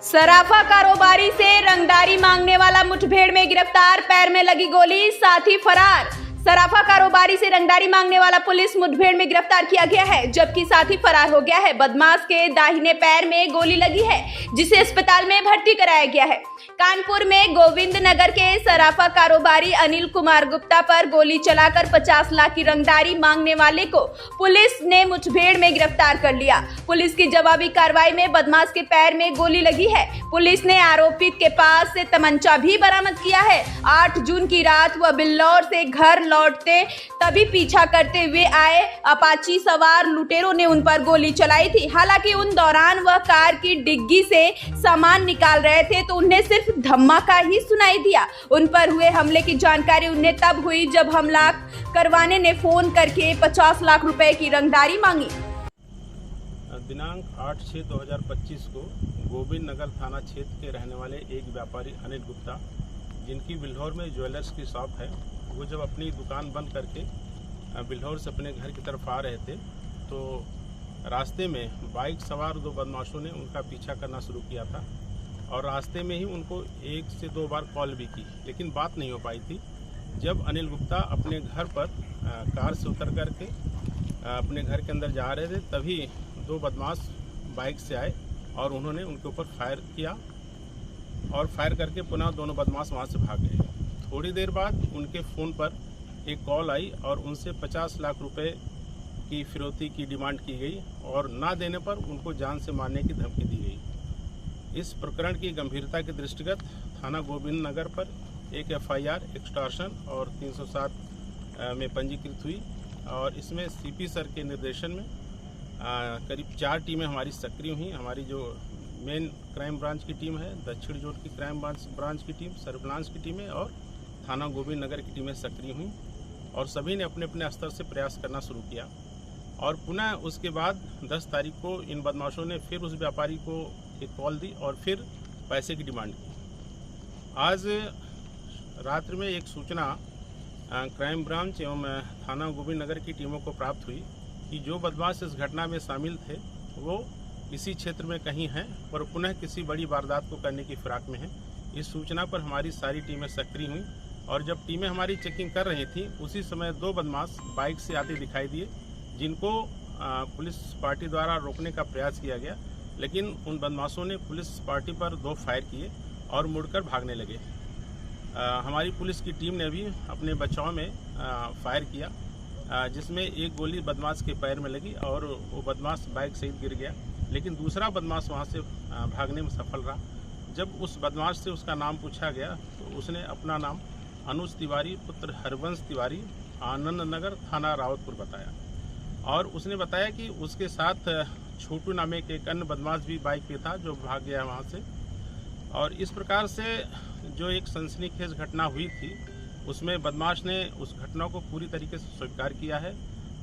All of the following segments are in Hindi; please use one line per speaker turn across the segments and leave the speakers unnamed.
सराफा कारोबारी से रंगदारी मांगने वाला मुठभेड़ में गिरफ्तार, पैर में लगी गोली, साथी फरार। सराफा कारोबारी से रंगदारी मांगने वाला पुलिस मुठभेड़ में गिरफ्तार किया गया है, जबकि साथी फरार हो गया है। बदमाश के दाहिने पैर में गोली लगी है, जिसे अस्पताल में भर्ती कराया गया है। कानपुर में गोविंद नगर के सराफा कारोबारी अनिल कुमार गुप्ता पर गोली चलाकर 50 लाख की रंगदारी मांगने वाले को पुलिस ने मुठभेड़ में गिरफ्तार कर लिया। पुलिस की जवाबी कार्रवाई में बदमाश के पैर में गोली लगी है। पुलिस ने आरोपित के पास से तमंचा भी बरामद किया है। 8 जून की रात वह बिल्लौर से घर लौटते तभी पीछा करते हुए आए अपाची सवार लुटेरों ने उन पर गोली चलाई थी। हालांकि उन दौरान वह कार की डिग्गी से सामान निकाल रहे थे तो उन्हें सिर्फ धमाका ही सुनाई दिया। उन पर हुए हमले की जानकारी उन्हें तब हुई जब हमला करवाने ने फोन करके 50 लाख रुपए की रंगदारी मांगी।
दिनांक 8/6/2025 को गोविंद नगर थाना क्षेत्र के रहने वाले एक व्यापारी अनिल गुप्ता, जिनकी बिल्हौर में ज्वेलर्स की शॉप है, वो जब अपनी दुकान बंद करके बिल्हौर से अपने घर की तरफ आ रहे थे तो रास्ते में बाइक सवार 2 बदमाशों ने उनका पीछा करना शुरू किया था और रास्ते में ही उनको 1 से 2 बार कॉल भी की, लेकिन बात नहीं हो पाई थी। जब अनिल गुप्ता अपने घर पर कार से उतर करके अपने घर के अंदर जा रहे थे तभी 2 बदमाश बाइक से आए और उन्होंने उनके ऊपर फायर किया और फायर करके पुनः दोनों बदमाश वहां से भाग गए। थोड़ी देर बाद उनके फ़ोन पर एक कॉल आई और उनसे 50 लाख रुपए की फिरौती की डिमांड की गई और ना देने पर उनको जान से मारने की धमकी दी गई। इस प्रकरण की गंभीरता के दृष्टिगत थाना गोविंद नगर पर एक FIR एक्सटॉर्शन और 307 में पंजीकृत हुई और इसमें CP सर के निर्देशन में करीब 4 टीमें हमारी सक्रिय हुई। हमारी जो मेन क्राइम ब्रांच की टीम है, दक्षिण जोन की क्राइम ब्रांच की टीम, सर्विलांस की टीमें और थाना गोविंद नगर की टीमें सक्रिय हुई और सभी ने अपने अपने स्तर से प्रयास करना शुरू किया। और पुनः उसके बाद 10 तारीख को इन बदमाशों ने फिर उस व्यापारी को एक कॉल दी और फिर पैसे की डिमांड की। आज रात्रि में एक सूचना क्राइम ब्रांच एवं थाना गोविंद नगर की टीमों को प्राप्त हुई कि जो बदमाश इस घटना में शामिल थे वो इसी क्षेत्र में कहीं हैं और पुनः किसी बड़ी वारदात को करने की फिराक में हैं। इस सूचना पर हमारी सारी टीमें सक्रिय हुई और जब टीमें हमारी चेकिंग कर रही थी उसी समय 2 बदमाश बाइक से आते दिखाई दिए, जिनको पुलिस पार्टी द्वारा रोकने का प्रयास किया गया, लेकिन उन बदमाशों ने पुलिस पार्टी पर 2 फायर किए और मुड़कर भागने लगे। हमारी पुलिस की टीम ने भी अपने बचाव में फायर किया, जिसमें एक गोली बदमाश के पैर में लगी और वो बदमाश बाइक सहित गिर गया, लेकिन दूसरा बदमाश वहाँ से भागने में सफल रहा। जब उस बदमाश से उसका नाम पूछा गया तो उसने अपना नाम अनुज तिवारी पुत्र हरवंश तिवारी, आनंद नगर, थाना रावतपुर बताया और उसने बताया कि उसके साथ छोटू नामे के एक अन्य बदमाश भी बाइक पे था जो भाग गया वहाँ से। और इस प्रकार से जो एक सनसनीखेज घटना हुई थी उसमें बदमाश ने उस घटना को पूरी तरीके से स्वीकार किया है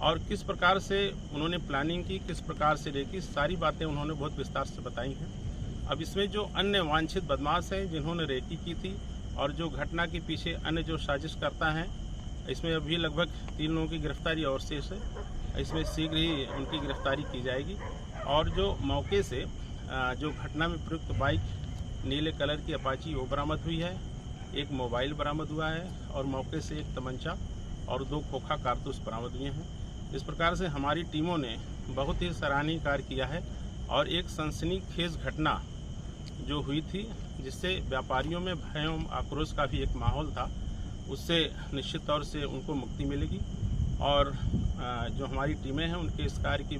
और किस प्रकार से उन्होंने प्लानिंग की, किस प्रकार से रेकी, सारी बातें उन्होंने बहुत विस्तार से बताई हैं। अब इसमें जो अन्य वांछित बदमाश हैं जिन्होंने रेकी की थी और जो घटना के पीछे अन्य जो साजिश करता हैं, इसमें अभी लगभग 3 लोगों की गिरफ्तारी और शेष है। इसमें शीघ्र ही उनकी गिरफ्तारी की जाएगी और जो मौके से जो घटना में प्रयुक्त बाइक नीले कलर की अपाची वो बरामद हुई है, एक मोबाइल बरामद हुआ है और मौके से एक तमंचा और 2 खोखा कारतूस बरामद हुए हैं। इस प्रकार से हमारी टीमों ने बहुत ही सराहनीय कार्य किया है और एक सनसनीखेज घटना जो हुई थी जिससे व्यापारियों में भय एवं आक्रोश का भी एक माहौल था, उससे निश्चित तौर से उनको मुक्ति मिलेगी और जो हमारी टीमें हैं उनके इस कार्य की